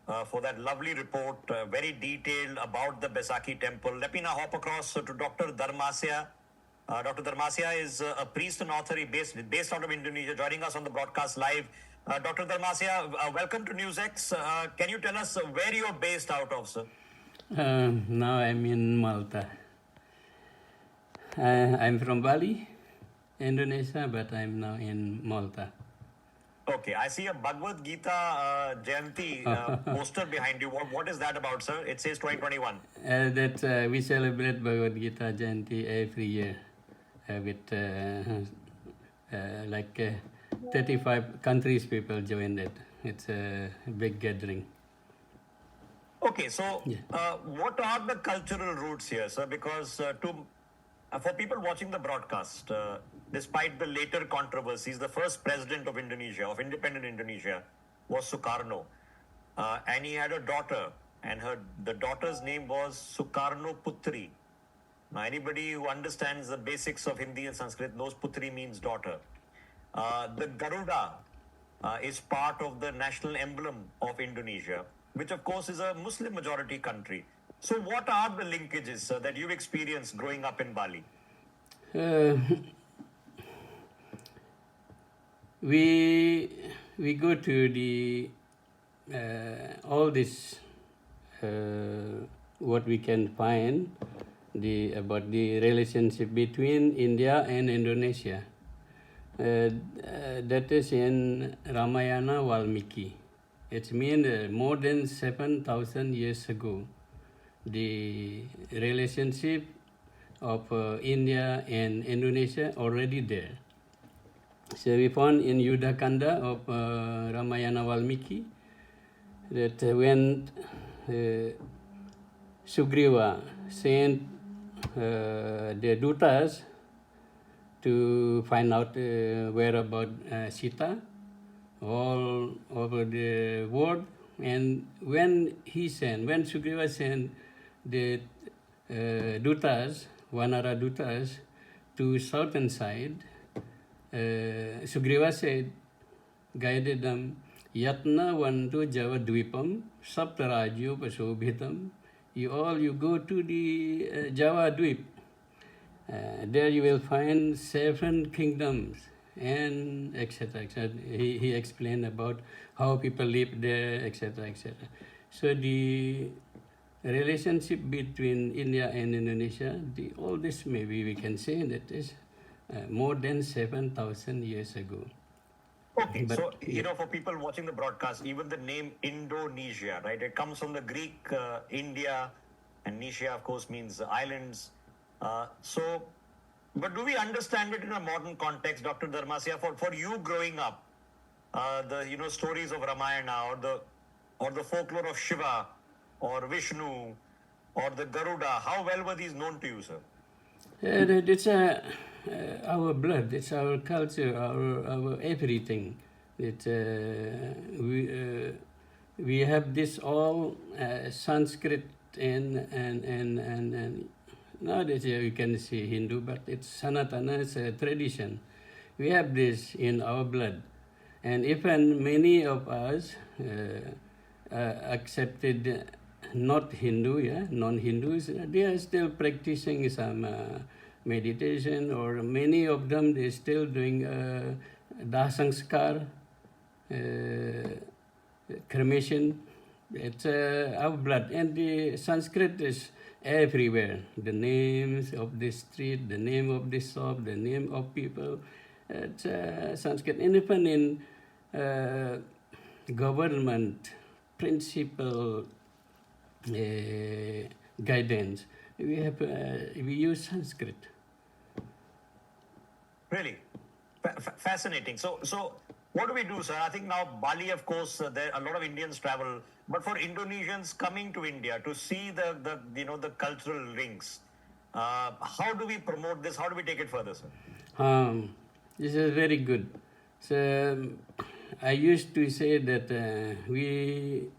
for that lovely report, very detailed about the Baisakhi temple. Let me now hop across to Dr. Dharmasya. Dr. Dharmasya is a priest and author. Based out of Indonesia, joining us on the broadcast live. Dr. Dharmasya, welcome to NewsX. Can you tell us where you're based out of, sir? Now I'm in Malta. I'm from Bali, Indonesia, but I'm now in Malta. Okay, I see a Bhagavad Gita Jayanti poster behind you. What is that about, sir? It says 2021. That we celebrate Bhagavad Gita Jayanti every year with like 35 countries people join it. It's a big gathering. Okay, so what are the cultural roots here, sir? Because for people watching the broadcast, despite the later controversies, the first president of Indonesia, of independent Indonesia, was Sukarno, and he had a daughter, and the daughter's name was Sukarno Putri. Now, anybody who understands the basics of Hindi and Sanskrit knows Putri means daughter. The Garuda is part of the national emblem of Indonesia, which of course is a Muslim majority country. So what are the linkages that you've experienced growing up in Bali? We go to the all this what we can find about the relationship between India and Indonesia. That is in Ramayana Valmiki. It means more than 7,000 years ago, the relationship of India and Indonesia already there. So we found in Yuddha Kanda of Ramayana Valmiki that when Sugriva sent the dutas to find out whereabout Sita all over the world, and when Sugriva sent the dutas, Vanara dutas, to southern side, Sugriva said, guided them, Yatna Vantu Java Dvipam, Saptarajyo Pasobhitam. You go to the Java Dvip. There you will find 7 kingdoms and etc. He explained about how people live there, etc. So the relationship between India and Indonesia, all this maybe we can say that is more than 7,000 years ago. Okay, but, so, for people watching the broadcast, even the name Indonesia, right? It comes from the Greek India, and Nesia, of course, means islands. But do we understand it in a modern context, Dr. Dharmasya? For you growing up, the stories of Ramayana or the folklore of Shiva or Vishnu or the Garuda, how well were these known to you, sir? It's our blood, it's our culture, our everything. We have this all Sanskrit and nowadays you can see Hindu, but it's Sanatana, it's a tradition. We have this in our blood. And even many of us accepted not Hindu, non-Hindus, they are still practicing some meditation, or many of them, they're still doing dasanskar, cremation. It's our blood. And the Sanskrit is everywhere. The names of the street, the name of the shop, the name of people. It's Sanskrit. And even in government principle guidance, we use Sanskrit. Really? Fascinating. So what do we do, sir? I think now Bali, of course, there a lot of Indians travel, but for Indonesians coming to India to see the cultural links, how do we promote this? How do we take it further, sir? This is very good. So I used to say that we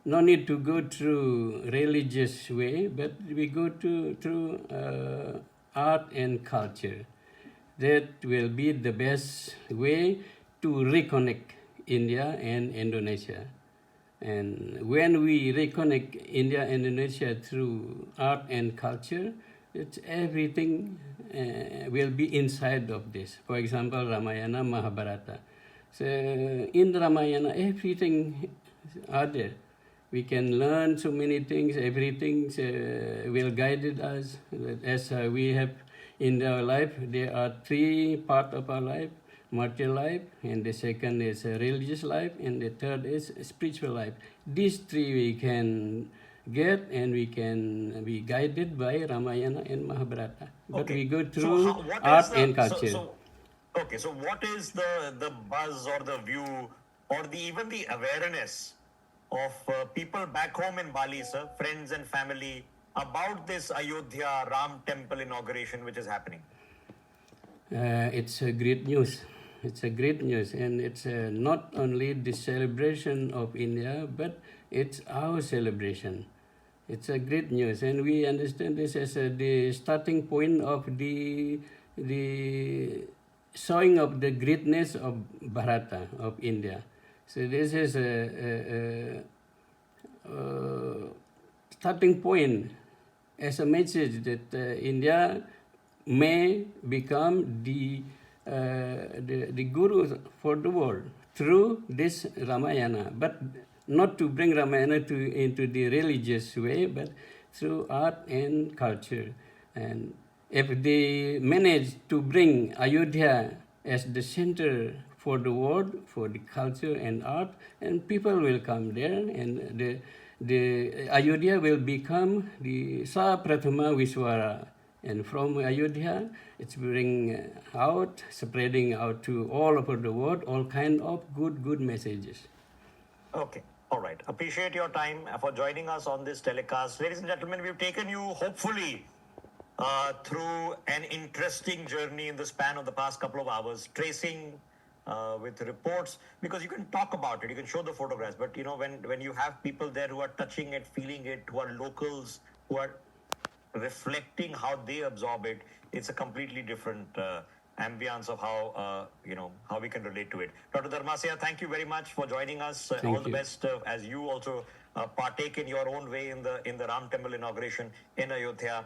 no need to go through religious way, but we go through art and culture. That will be the best way to reconnect India and Indonesia. And when we reconnect India and Indonesia through art and culture, it's everything will be inside of this. For example, Ramayana, Mahabharata. So in Ramayana, everything are there. We can learn so many things. Everything will guide us. As we have in our life, there are three parts of our life: material life, and the second is religious life, and the third is spiritual life. These three we can get, and we can be guided by Ramayana and Mahabharata. But we go So through what art is and culture. so what is the buzz or the view or even the awareness of people back home in Bali, sir, friends and family, about this Ayodhya Ram temple inauguration which is happening? It's a great news. It's a great news, and it's not only the celebration of India, but it's our celebration. It's a great news, and we understand this as the starting point of the showing of the greatness of Bharata, of India. So this is a starting point as a message that India may become the guru for the world through this Ramayana, but not to bring Ramayana into the religious way, but through art and culture. And if they manage to bring Ayodhya as the center for the world, for the culture and art, and people will come there, and the Ayodhya will become the Sa Prathama Vishwara. And from Ayodhya, it's bring out, spreading out to all over the world, all kind of good messages. Okay. All right. Appreciate your time for joining us on this telecast. Ladies and gentlemen, we've taken you, hopefully, through an interesting journey in the span of the past couple of hours, tracing with reports, because you can talk about it, you can show the photographs, but when you have people there who are touching it, feeling it, who are locals, who are reflecting how they absorb it, it's a completely different ambience of how we can relate to it. Dr. Dharmasya, thank you very much for joining us. All the best as you also partake in your own way in the Ram Temple inauguration in Ayodhya.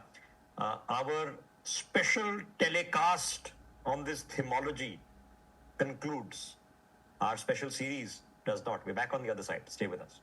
Our special telecast on this themology concludes. Our special series does not. We're back on the other side. Stay with us.